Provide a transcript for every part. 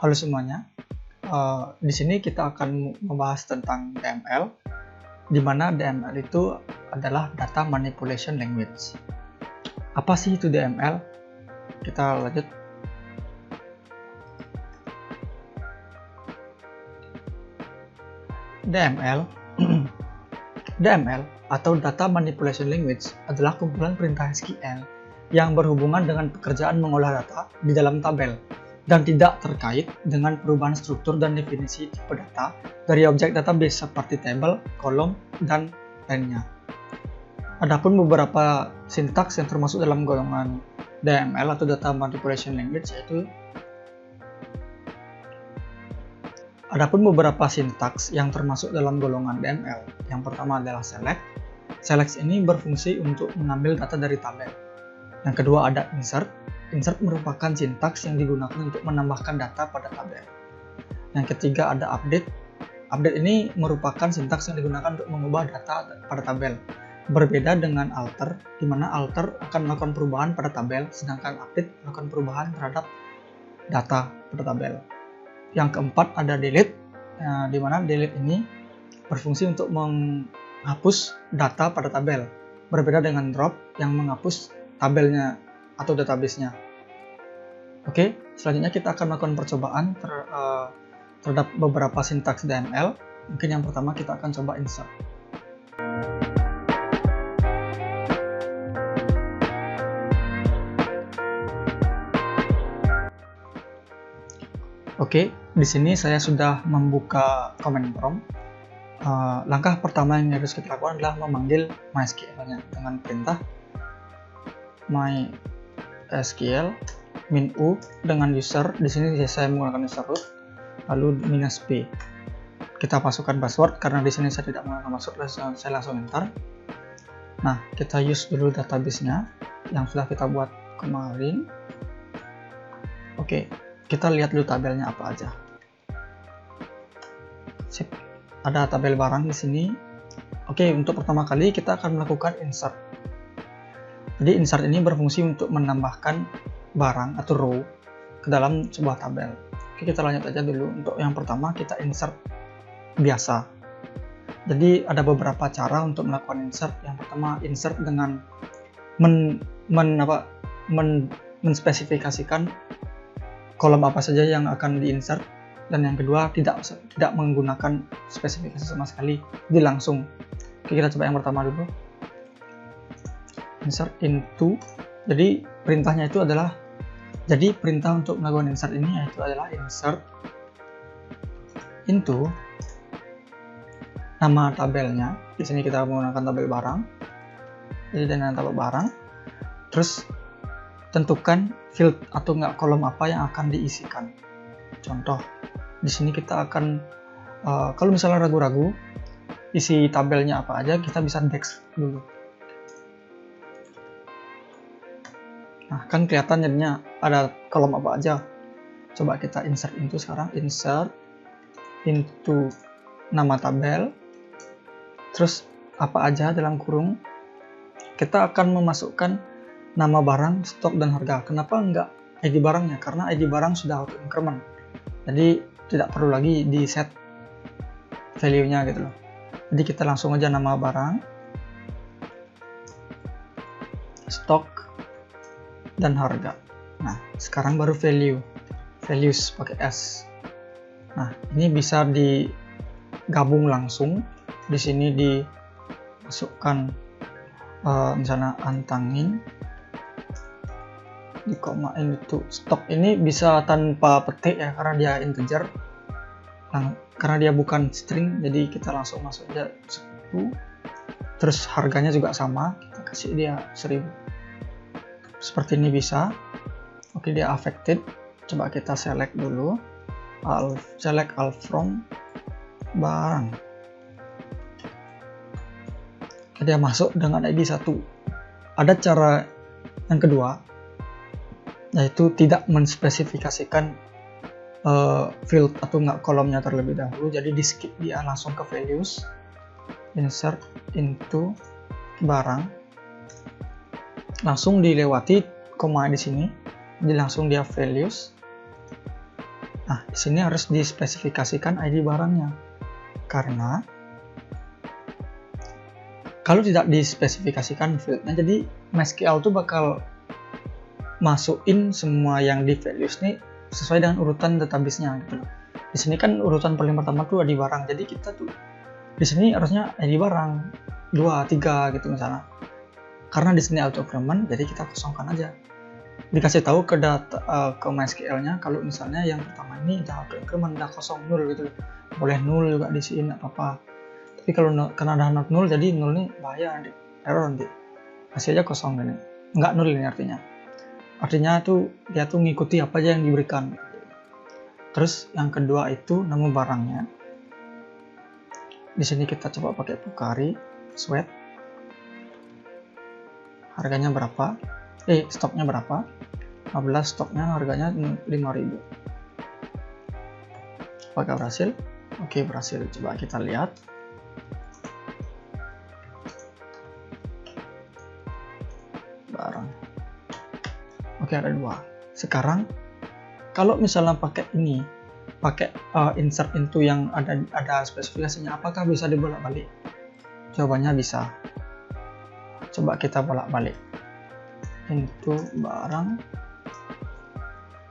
Halo semuanya, di sini kita akan membahas tentang DML, di mana DML itu adalah Data Manipulation Language. Apa sih itu DML? Kita lanjut. DML atau Data Manipulation Language adalah kumpulan perintah SQL yang berhubungan dengan pekerjaan mengolah data di dalam tabel dan tidak terkait dengan perubahan struktur dan definisi tipe data dari objek database seperti tabel, kolom, dan lainnya. Adapun beberapa sintaks yang termasuk dalam golongan DML atau Data Manipulation Language yaitu yang pertama adalah select. Select ini berfungsi untuk mengambil data dari tabel. Yang kedua ada insert. Insert merupakan sintaks yang digunakan untuk menambahkan data pada tabel. Yang ketiga ada update. Update ini merupakan sintaks yang digunakan untuk mengubah data pada tabel. Berbeda dengan alter, di mana alter akan melakukan perubahan pada tabel, sedangkan update melakukan perubahan terhadap data pada tabel. Yang keempat ada delete, di mana delete ini berfungsi untuk menghapus data pada tabel. Berbeda dengan drop yang menghapus tabelnya atau database-nya. Oke, selanjutnya kita akan melakukan percobaan terhadap beberapa sintaks DML. Mungkin yang pertama kita akan coba insert. Oke, di sini saya sudah membuka command prompt. Langkah pertama yang harus kita lakukan adalah memanggil MySQL-nya dengan perintah MySQL -u dengan user. Di sini saya menggunakan user root, lalu -p. Kita masukkan password karena di sini saya tidak menggunakan password, saya langsung enter. Nah, kita use dulu database-nya yang sudah kita buat kemarin. Oke, kita lihat dulu tabelnya apa aja. Sip, ada tabel barang di sini. Oke, untuk pertama kali kita akan melakukan insert. Jadi insert ini berfungsi untuk menambahkan barang atau row ke dalam sebuah tabel. Oke, kita lanjut aja dulu. Untuk yang pertama kita insert biasa. Jadi ada beberapa cara untuk melakukan insert. Yang pertama insert dengan menspesifikasikan kolom apa saja yang akan diinsert, dan yang kedua tidak menggunakan spesifikasi sama sekali, jadi langsung. Oke, kita coba yang pertama dulu. Insert into. Jadi perintahnya itu adalah, jadi perintah untuk melakukan insert ini yaitu adalah insert into nama tabelnya. Di sini kita menggunakan tabel barang. Jadi dengan tabel barang, terus tentukan field atau enggak kolom apa yang akan diisikan. Contoh, di sini kita akan kalau misalnya ragu-ragu isi tabelnya apa aja, kita bisa dex dulu. Nah, kan kelihatan jadinya ada kolom apa aja. Coba kita insert into sekarang. Insert into nama tabel, terus apa aja dalam kurung. Kita akan memasukkan nama barang, stok, dan harga. Kenapa enggak ID barangnya? Karena ID barang sudah auto increment, jadi tidak perlu lagi di set value-nya gitu loh. Jadi kita langsung aja nama barang, stok, dan harga. Nah, sekarang baru values pakai S. Nah, ini bisa digabung langsung. Di sini dimasukkan misalnya antangin, di komain itu. Stok ini bisa tanpa petik ya, karena dia integer. Nah, karena dia bukan string, jadi kita langsung masuk aja 10. Terus harganya juga sama, kita kasih dia 1000. Seperti ini bisa. Oke, dia affected. Coba kita select dulu. Select all from barang. Oke, dia masuk dengan ID 1. Ada cara yang kedua, yaitu tidak menspesifikasikan field atau enggak kolomnya terlebih dahulu. Jadi di skip dia langsung ke values, insert into barang, langsung dilewati koma di sini, jadi langsung dia values. Nah, di sini harus dispesifikasikan ID barangnya. Karena kalau tidak dispesifikasikan fieldnya, jadi MySQL tuh bakal masukin semua yang di values nih sesuai dengan urutan database-nya gitu loh. Di sini kan urutan paling pertama tuh ID barang. Jadi kita tuh di sini harusnya ID barang 2, 3 gitu misalnya. Karena di sini auto increment, jadi kita kosongkan aja. Dikasih tahu ke ke MySQL-nya kalau misalnya yang pertama ini udah auto increment, udah kosong 0 gitu loh. Boleh 0 juga diisiin enggak apa-apa. Tapi kalau karena ada not 0, jadi 0 nih bahaya nanti, error nanti. Kasih aja kosong gini. Enggak 0 ini artinya. Artinya tuh dia tuh ngikuti apa aja yang diberikan. Terus yang kedua itu nama barangnya. Di sini kita coba pakai Pocari Sweat. Harganya berapa? Stoknya berapa? 15, stoknya harganya 5.000. Apakah berhasil? Oke, berhasil. Coba kita lihat. Barang. Oke, ada 2. Sekarang kalau misalnya pakai ini, pakai insert into yang ada spesifikasinya, apakah bisa dibolak-balik? Jawabannya bisa. Coba kita bolak-balik. Into barang.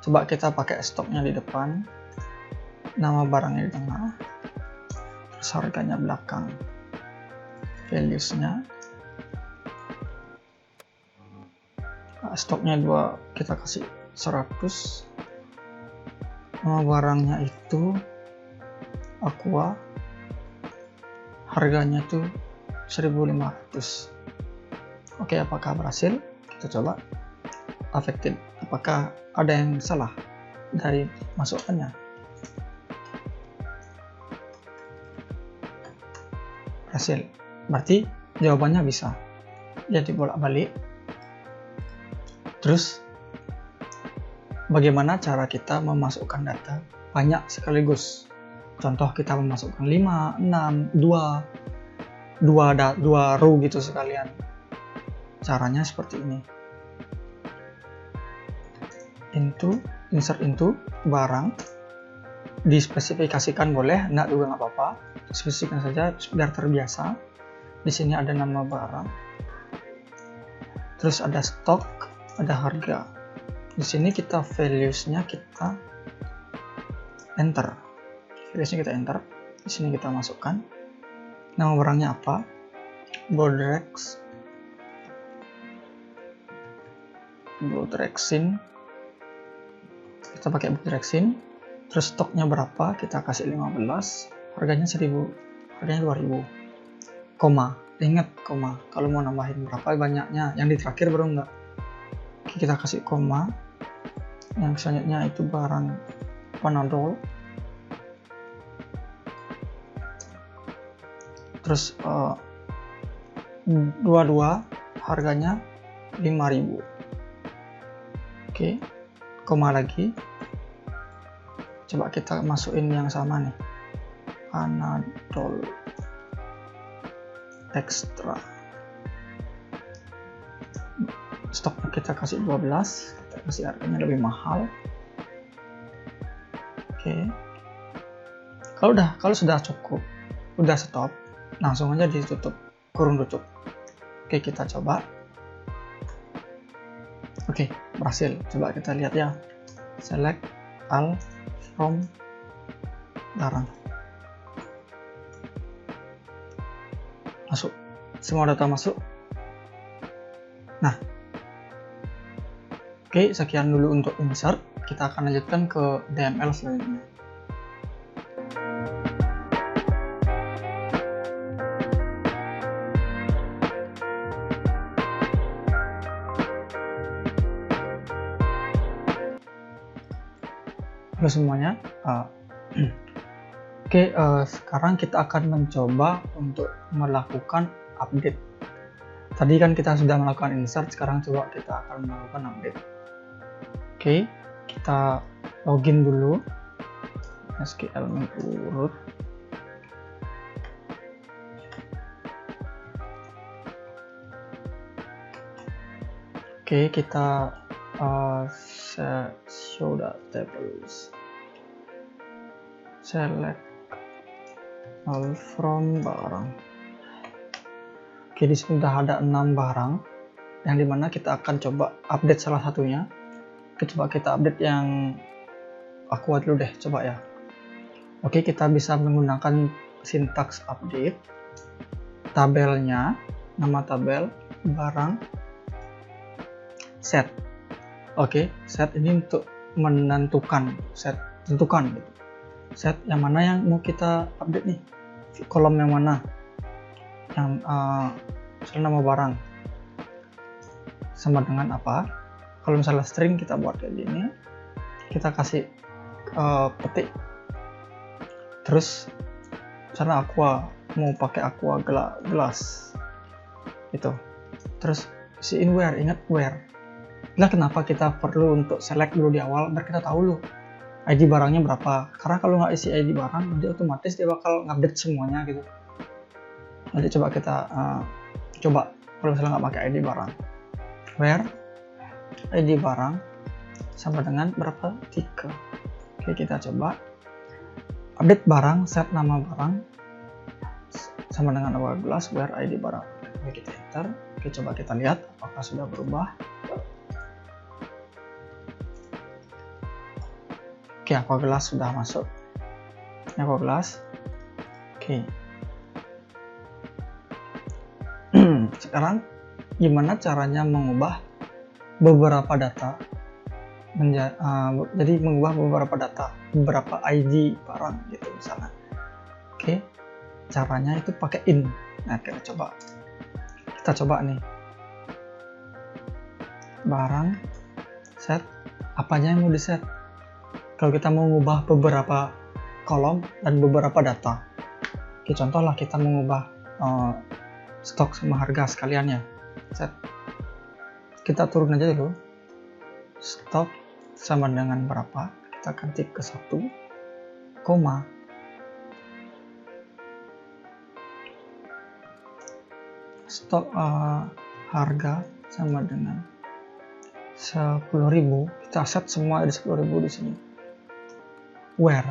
Coba kita pakai stoknya di depan, nama barangnya di tengah, terus harganya belakang, values-nya. Stoknya 2, kita kasih 100. Nama barangnya itu Aqua, harganya itu 1.500. Oke, apakah berhasil? Kita coba affected. Apakah ada yang salah dari masukannya? Berhasil. Berarti jawabannya bisa. Jadi bolak-balik. Terus bagaimana cara kita memasukkan data banyak sekaligus? Contoh kita memasukkan 5, 6, 2 row gitu sekalian. Caranya seperti ini. Insert into barang, dispesifikasikan boleh, enggak juga nggak apa-apa. Spesifikasikan saja biar terbiasa. Di sini ada nama barang, terus ada stok, ada harga. Di sini kita values-nya kita enter. Values-nya kita enter. Di sini kita masukkan nama barangnya apa? Bodrexin. Kita pakai Bodrexin. Terus stoknya berapa? Kita kasih 15. Harganya 1.000. Harganya 2.000. Koma. Ingat koma. Kalau mau nambahin berapa banyaknya. Yang di terakhir baru enggak. Oke, kita kasih koma. Yang selanjutnya itu barang Panadol. Terus 22 harganya 5.000. Oke, koma lagi. Coba kita masukin yang sama nih, Panadol Extra. Stoknya kita kasih 12, kita kasih harganya lebih mahal. Oke, kalau sudah cukup, udah stop, langsung aja ditutup, kurung tutup. Oke, kita coba. Oke, berhasil. Coba kita lihat ya. Select all from barang. Masuk. Semua data masuk. Nah. Oke, sekian dulu untuk insert. Kita akan lanjutkan ke DML selanjutnya. Halo semuanya. Sekarang kita akan mencoba untuk melakukan update. Tadi kan kita sudah melakukan insert, sekarang coba kita akan melakukan update. Oke, kita login dulu. SQL menurut. Oke, kita show the tables. select all from barang. Oke, di sini sudah ada 6 barang yang dimana kita akan coba update salah satunya. Coba kita update yang Aqua dulu deh, coba ya. Oke, kita bisa menggunakan sintaks update, tabelnya, nama tabel, barang, set. Oke, set ini untuk menentukan, set tentukan gitu. Set yang mana yang mau kita update nih, kolom yang mana, yang misalnya nama barang sama dengan apa. Kalau misalnya string kita buat kayak gini, kita kasih petik, terus misalnya aqua, mau pakai aqua gelas itu, terus isiin where, ingat where. Lah kenapa kita perlu untuk select dulu di awal biar kita tahu dulu ID barangnya berapa, karena kalau nggak isi ID barang nanti otomatis dia bakal ngupdate semuanya gitu. Nanti coba kita coba kalau misalnya nggak pakai ID barang, where ID barang sama dengan berapa, 3. Oke, kita coba update barang, set nama barang sama dengan awal gelas, where ID barang. Oke, kita enter. Oke, coba kita lihat apakah sudah berubah. Oke, aqua gelas sudah masuk. Aqua gelas. Oke. Sekarang gimana caranya mengubah beberapa data jadi mengubah beberapa data, beberapa ID barang gitu misalnya. Oke, caranya itu pakai in. Nah, kita coba nih, barang set, apanya yang mau di set. Kalau kita mau mengubah beberapa kolom dan beberapa data, oke, contoh lah kita mengubah stok sama harga sekalian ya, set. Kita turun aja dulu, stok sama dengan berapa, kita ganti ke 1, koma, stok harga sama dengan 10.000, kita set semua ada 10.000 di sini. Where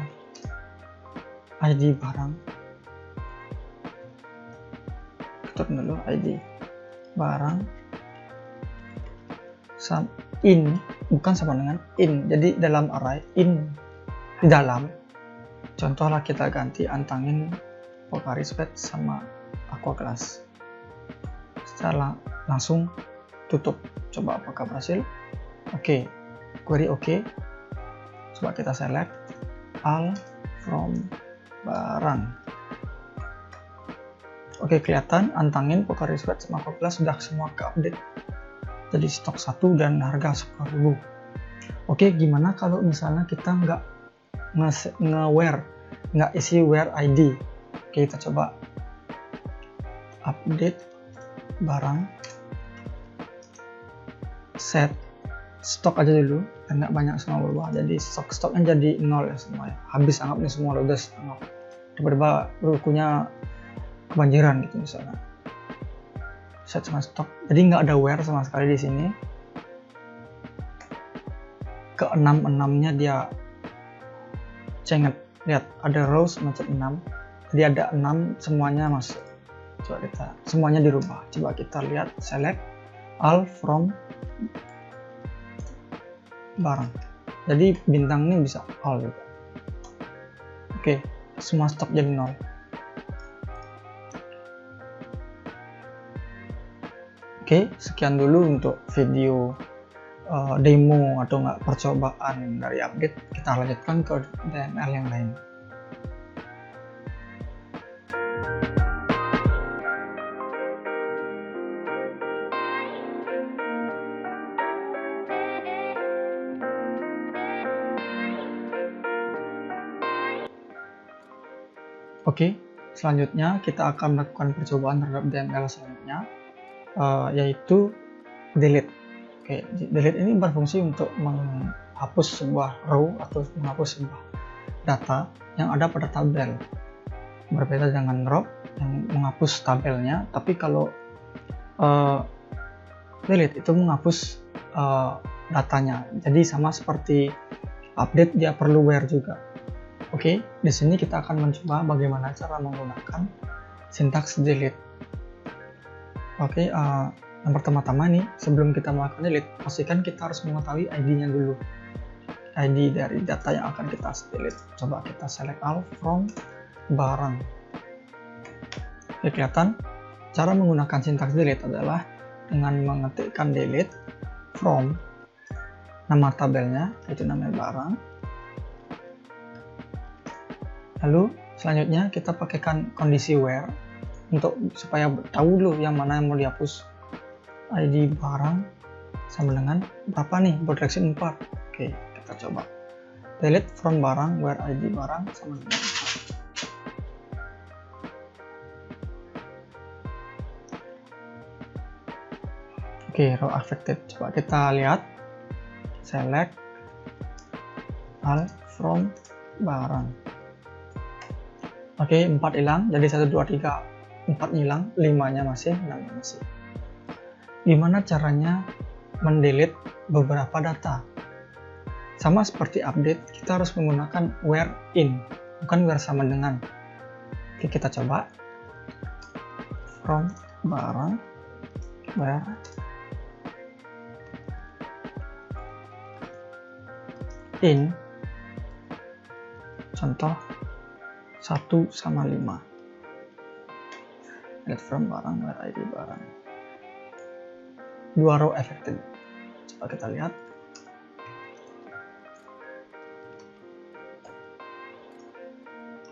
ID barang, kita dulu ID barang in, bukan sama dengan in, jadi dalam array in, di dalam. Contohlah kita ganti antangin Pocari Sweat sama aqua gelas, setelah langsung tutup. Coba apakah berhasil. Oke, query oke. Coba kita select all from barang. Oke, kelihatan antangin Pocari Sweat sama aqua gelas sudah semua ke update, jadi stok 1 dan harga 10.000. Oke, gimana kalau misalnya kita nggak nge-where, nggak isi where ID. Oke, kita coba update barang, set stok aja dulu, dan nggak banyak semua berubah, jadi stoknya jadi 0 ya semua ya. Habis anggapnya semua ludes, tiba-tiba bukunya kebanjiran gitu misalnya. Set sama stok, jadi nggak ada where sama sekali di sini. Ke 6-nya dia cenget, lihat ada rows macet 6, jadi ada 6 semuanya masuk. Coba kita semuanya dirubah, coba kita lihat select all from barang, jadi bintang ini bisa all juga. Oke, semua stok jadi 0. Oke, sekian dulu untuk video demo atau nggak percobaan dari update. Kita lanjutkan ke DML yang lain. Oke, selanjutnya kita akan melakukan percobaan terhadap DML selanjutnya, yaitu delete. Oke, delete ini berfungsi untuk menghapus sebuah row atau menghapus sebuah data yang ada pada tabel. Berbeda dengan row yang menghapus tabelnya, tapi kalau delete itu menghapus datanya. Jadi sama seperti update, dia perlu where juga. Oke, Oke, di sini kita akan mencoba bagaimana cara menggunakan sintaks delete. Oke, yang pertama-tama nih, sebelum kita melakukan delete, pastikan kita harus mengetahui ID-nya dulu. ID dari data yang akan kita delete. Coba kita select all from barang. Oke, kelihatan? Cara menggunakan sintaks delete adalah dengan mengetikkan delete from nama tabelnya, yaitu nama barang. Lalu selanjutnya kita pakaikan kondisi where supaya tahu dulu yang mana yang mau dihapus. ID barang sama dengan berapa nih, berdireksi 4. Oke, kita coba delete from barang where ID barang sama dengan 4. Oke, row affected. Coba kita lihat, select all from barang. Oke, 4 hilang, jadi 1, 2, 3, 4 hilang, 5-nya masih, 6-nya masih. Gimana caranya mendelete beberapa data? Sama seperti update, kita harus menggunakan where in, bukan where sama dengan. Oke, kita coba. From barang, where in, contoh 1 sama 5. Delete from barang where ID barang. 2 row affected. Coba kita lihat.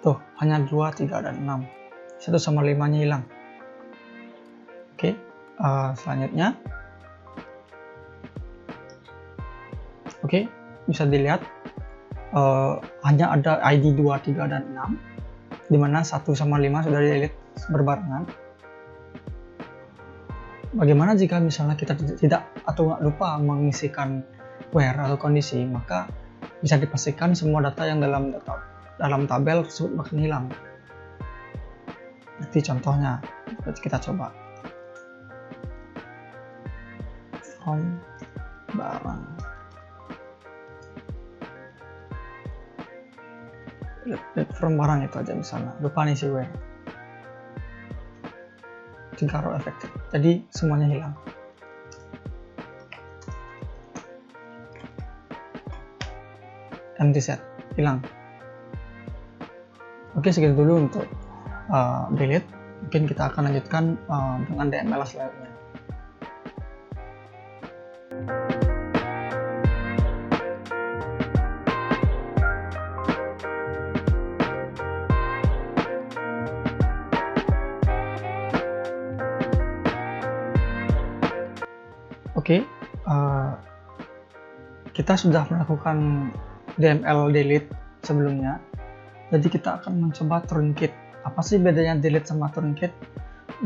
Tuh, hanya 2, 3, dan 6. 1 sama 5-nya hilang. Oke, selanjutnya. Oke, bisa dilihat hanya ada ID 2, 3, dan 6. Dimana 1 sama 5 sudah di-delete berbarengan. Bagaimana jika misalnya kita tidak atau nggak lupa mengisikan where atau kondisi, maka bisa dipastikan semua data yang dalam tabel tersebut akan hilang. Nanti contohnya, kita coba. From barang. From barang itu aja misalnya, lupa nih si where. 3 row affected, jadi semuanya hilang. Empty set, hilang. Oke, segitu dulu untuk delete. Mungkin kita akan lanjutkan dengan DML selanjutnya. Oke, kita sudah melakukan DML delete sebelumnya, jadi kita akan mencoba truncate. Apa sih bedanya delete sama truncate?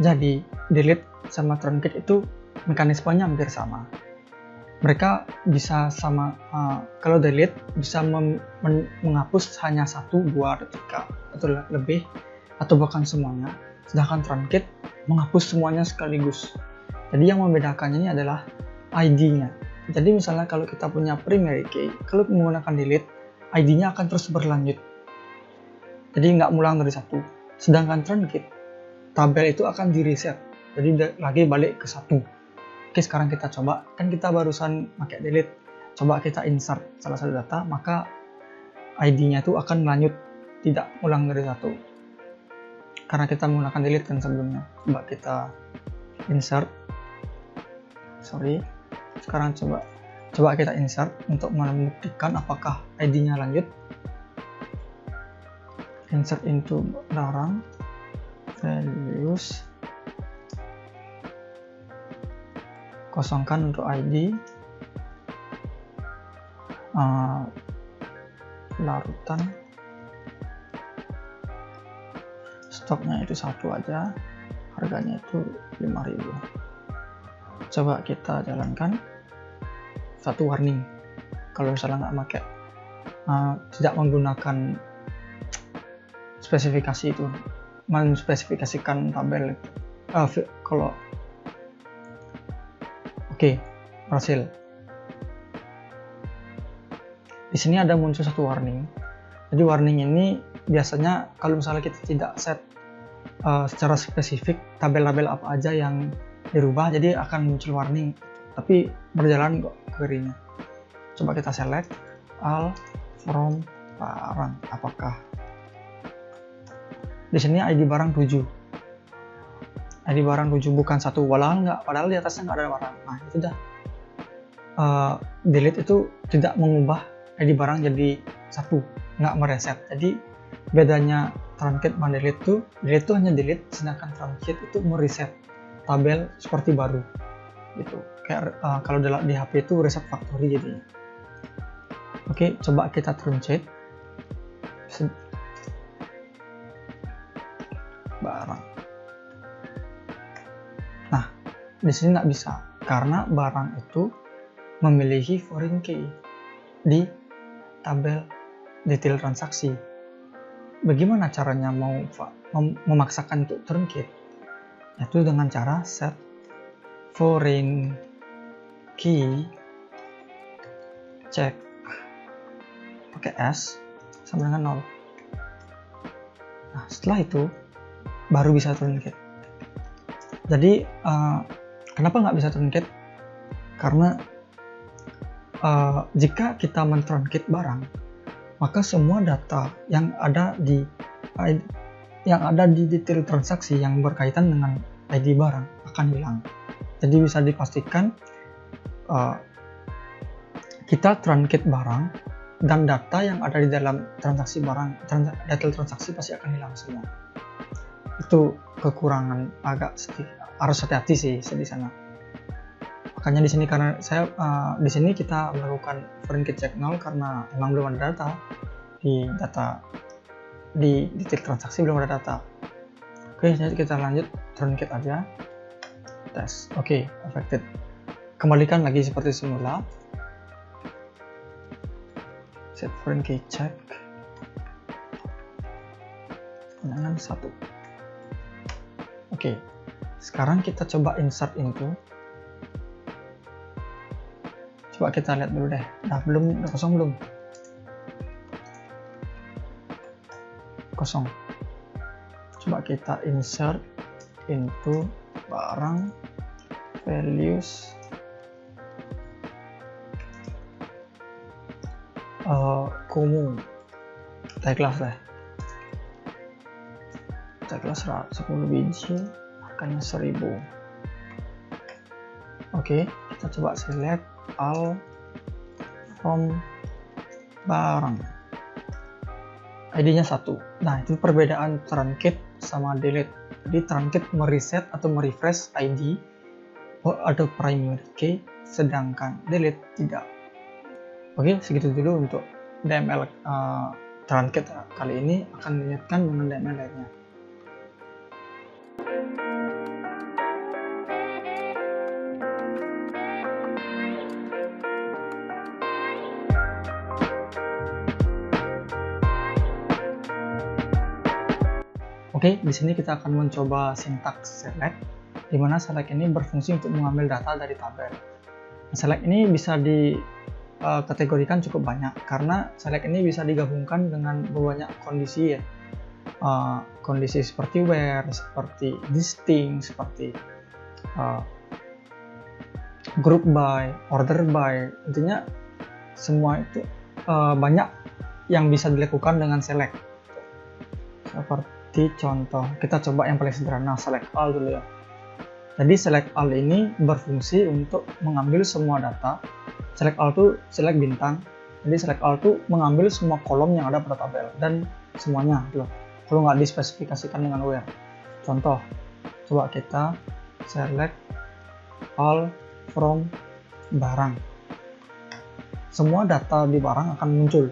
Jadi delete sama truncate itu mekanismenya hampir sama. Mereka bisa sama, kalau delete bisa menghapus hanya 1, 2, atau 3 atau lebih, atau bahkan semuanya. Sedangkan truncate menghapus semuanya sekaligus. Jadi yang membedakannya ini adalah ID-nya. Jadi misalnya kalau kita punya primary key, kalau menggunakan delete, ID-nya akan terus berlanjut. Jadi nggak ngulang dari 1. Sedangkan truncate, tabel itu akan di reset. Jadi lagi balik ke 1. Oke, sekarang kita coba. Kan kita barusan pakai delete. Coba kita insert salah satu data, maka ID-nya itu akan lanjut, tidak ulang dari 1. Karena kita menggunakan delete kan sebelumnya. Coba kita insert. Sekarang coba kita insert untuk membuktikan apakah ID-nya lanjut. Insert into barang, values, kosongkan untuk ID, larutan, stoknya itu 1 aja, harganya itu 5.000. Coba kita jalankan. 1 warning kalau misalnya nggak pakai, tidak menggunakan spesifikasi itu, menspesifikasikan tabel itu. Kalau oke, berhasil. Di sini ada muncul 1 warning. Jadi warning ini biasanya kalau misalnya kita tidak set secara spesifik tabel-tabel apa aja yang dirubah, jadi akan muncul warning, tapi berjalan kok query-nya. Coba kita select all from barang, apakah di sini ID barang 7, ID barang 7 bukan 1, padahal di atasnya nggak ada barang. Nah itu dah delete itu tidak mengubah ID barang jadi 1, nggak mereset. Jadi bedanya truncate sama delete itu hanya delete, sedangkan truncate itu mereset tabel seperti baru gitu. Kayak kalau di HP itu reset factory jadinya. Oke, coba kita truncate barang. Nah, di sini nggak bisa karena barang itu memiliki foreign key di tabel detail transaksi. Bagaimana caranya memaksakan untuk truncate? Yaitu dengan cara set foreign key check pakai S sama dengan 0. Nah, setelah itu baru bisa truncate. Jadi kenapa nggak bisa truncate? Karena jika kita mentruncate barang, maka semua data yang ada di detail transaksi yang berkaitan dengan ID barang akan hilang. Jadi bisa dipastikan kita truncate barang dan data yang ada di dalam transaksi barang, detail transaksi pasti akan hilang semua. Itu kekurangan, agak sedikit harus hati-hati sih di sana. Makanya di sini karena saya di sini kita melakukan foreign key check 0 karena memang belum ada data di detail transaksi, belum ada data. Oke, jadi kita lanjut truncate aja, tes. Oke, affected. Kembalikan lagi seperti semula. Set foreign key check dengan 1. Oke, sekarang kita coba insert into. Coba kita lihat dulu deh. Nah, udah kosong belum? Kosong. Coba kita insert into barang values komu tag class deh. Tag class 10 biji, harganya 1000. Oke, kita coba select all from barang, ID-nya 1. Nah, itu perbedaan truncate sama delete. Jadi truncate mereset atau merefresh ID atau primary key, sedangkan delete tidak. Oke, segitu dulu untuk DML truncate kali ini. Akan dilanjutkan dengan DML lainnya. Oke, di sini kita akan mencoba sintaks select, di mana select ini berfungsi untuk mengambil data dari tabel. Select ini bisa dikategorikan cukup banyak, karena select ini bisa digabungkan dengan banyak kondisi ya. Kondisi seperti where, seperti distinct, seperti group by, order by, intinya semua itu banyak yang bisa dilakukan dengan select. Seperti contoh, kita coba yang paling sederhana, select all dulu ya. Jadi select all ini berfungsi untuk mengambil semua data. Select all itu select bintang. Jadi select all itu mengambil semua kolom yang ada pada tabel dan semuanya loh. Kalau nggak dispesifikasikan dengan where. Contoh, coba kita select all from barang. Semua data di barang akan muncul.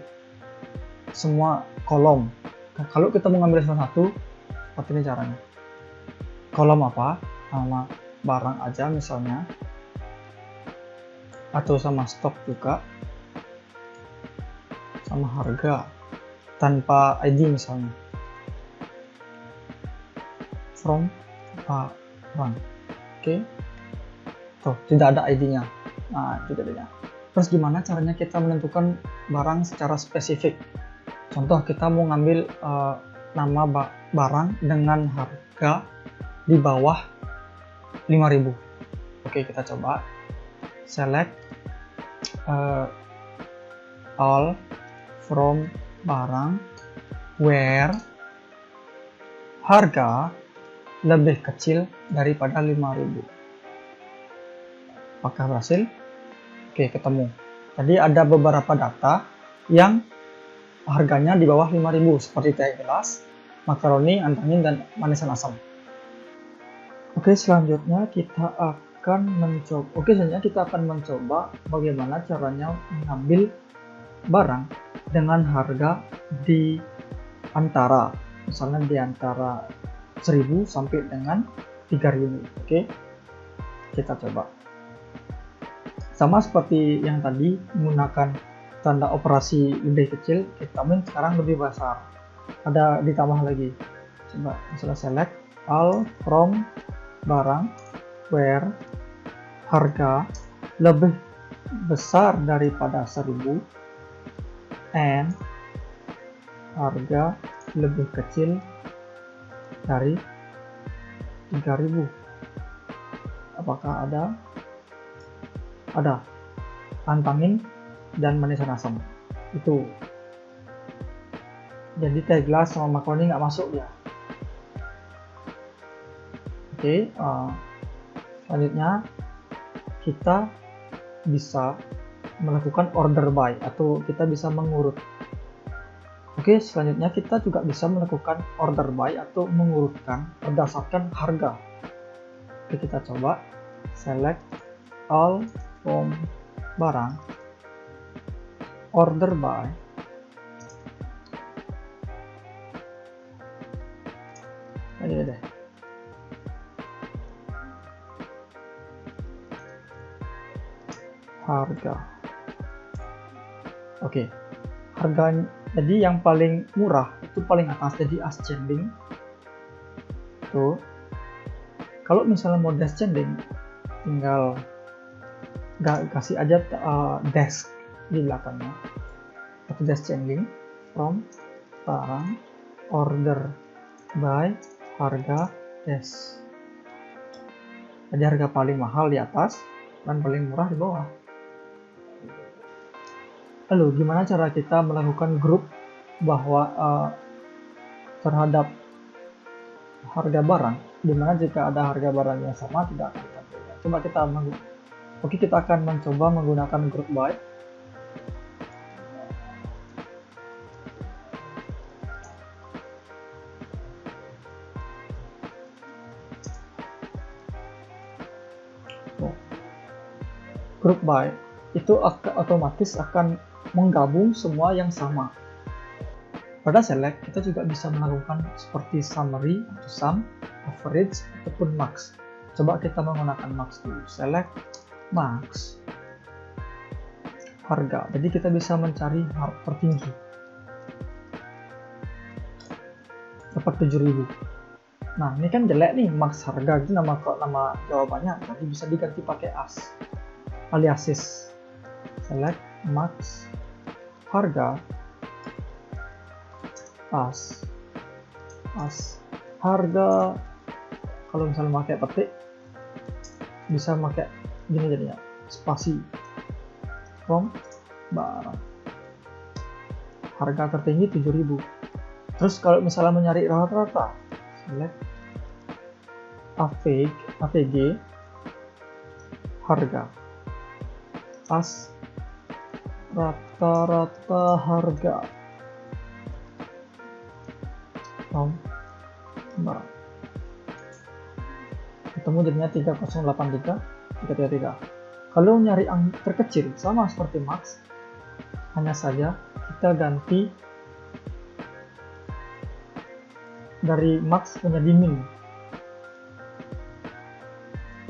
Semua kolom. Nah, kalau kita mengambil salah satu, seperti ini caranya. Kolom apa? Sama barang aja misalnya, atau sama stok juga, sama harga, tanpa ID misalnya. From barang. Oke. Tuh, tidak ada ID-nya. Nah, itu jadinya. Terus gimana caranya kita menentukan barang secara spesifik? Contoh kita mau ngambil nama barang dengan harga di bawah 5.000. Oke, kita coba select all from barang where harga lebih kecil daripada 5.000. Apakah berhasil? Oke, ketemu. Tadi ada beberapa data yang harganya di bawah 5.000 seperti teh gelas, makaroni, antangin, dan manisan asam. Oke, selanjutnya kita akan mencoba bagaimana caranya mengambil barang dengan harga di antara, misalnya di antara 1.000 sampai dengan 3.000. Oke, kita coba. Sama seperti yang tadi, menggunakan tanda operasi lebih kecil, kita sekarang lebih besar. Ada ditambah lagi. Coba misalnya select all from barang where harga lebih besar daripada 1.000 and harga lebih kecil dari 3.000. Apakah ada? Ada. Antangin dan manisan asam. Itu. Jadi teh gelas sama makaroni nggak masuk ya. Oke, selanjutnya kita bisa melakukan order by atau kita bisa mengurut. Oke, selanjutnya kita juga bisa melakukan order by atau mengurutkan berdasarkan harga. Oke, kita coba select all from barang order by ini deh. Harga. Oke, harga jadi yang paling murah itu paling atas, jadi ascending. Tuh, kalau misalnya mau descending, tinggal kasih aja dash di belakangnya atau descending from barang order by harga dash. Jadi harga paling mahal di atas dan paling murah di bawah. Lalu gimana cara kita melakukan grup bahwa terhadap harga barang, dimana jika ada harga barang yang sama tidak akan tampil. Coba kita akan mencoba menggunakan group by. Group by itu otomatis akan menggabung semua yang sama. Pada select kita juga bisa melakukan seperti summary atau sum, average ataupun max. Coba kita menggunakan max dulu. Select max harga. Jadi kita bisa mencari harga tertinggi. Dapat 7.000. Nah, ini kan jelek nih, max harga itu nama jawabannya. Jadi bisa diganti pakai aliasis. Select max harga as harga. Kalau misalnya pakai petik bisa pakai gini jadinya, spasi from barang harga tertinggi 7.000. Terus kalau misalnya mencari rata-rata, select AVG harga as rata-rata harga from barang. Ketemu jadinya 3383333. Kalau nyari yang terkecil sama seperti max, hanya saja kita ganti dari max menjadi min,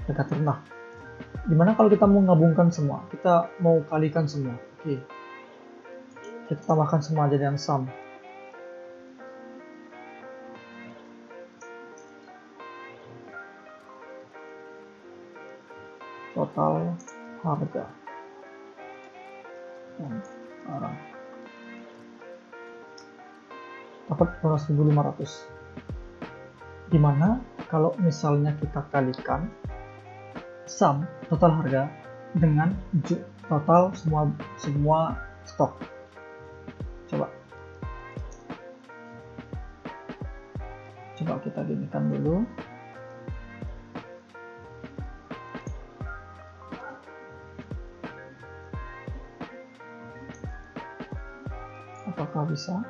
dekat rendah. Dimana kalau kita mau gabungkan semua, kita mau kalikan semua. Oke, kita tambahkan semua jadi yang sum. Total harga barang. dapat 12.500. Dimana kalau misalnya kita kalikan sum total harga dengan total semua stok. Coba kita ginikan dulu. Apakah bisa?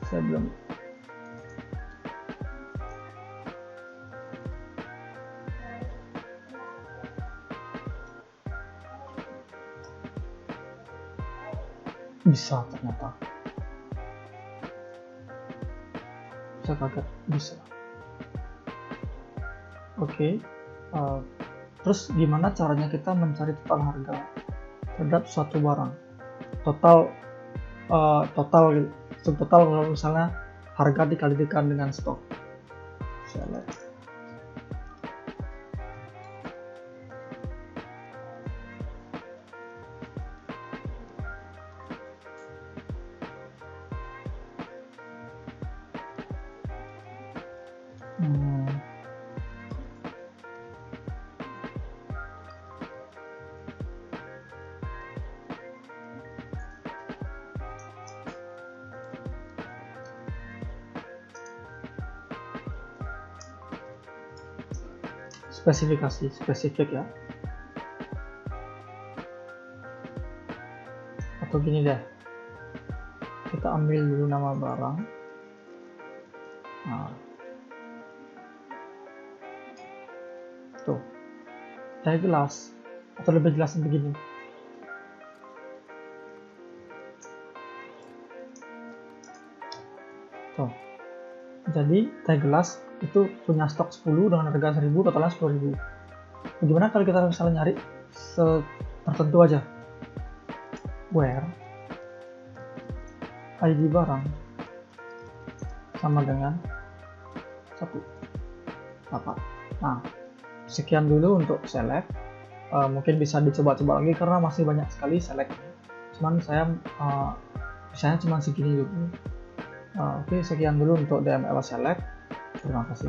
Saya belum. Bisa ternyata. Saya kaget bisa. Oke. Terus gimana caranya kita mencari total harga terhadap suatu barang? Total kalau misalnya harga dikalikan dengan stok. Saya lihat. Spesifik ya, atau gini deh, kita ambil dulu nama barang. Nah, tuh tag gelas, atau lebih jelasnya begini. Tuh, jadi tag gelas itu punya stok 10 dengan harga 1000, totalnya 10.000. Bagaimana kalau kita misalnya nyari tertentu aja, where ID barang sama dengan 1 apa. Nah, sekian dulu untuk select. Mungkin bisa dicoba-coba lagi karena masih banyak sekali select. Cuman saya misalnya cuma segini dulu. Oke, sekian dulu untuk DML select. Terima kasih.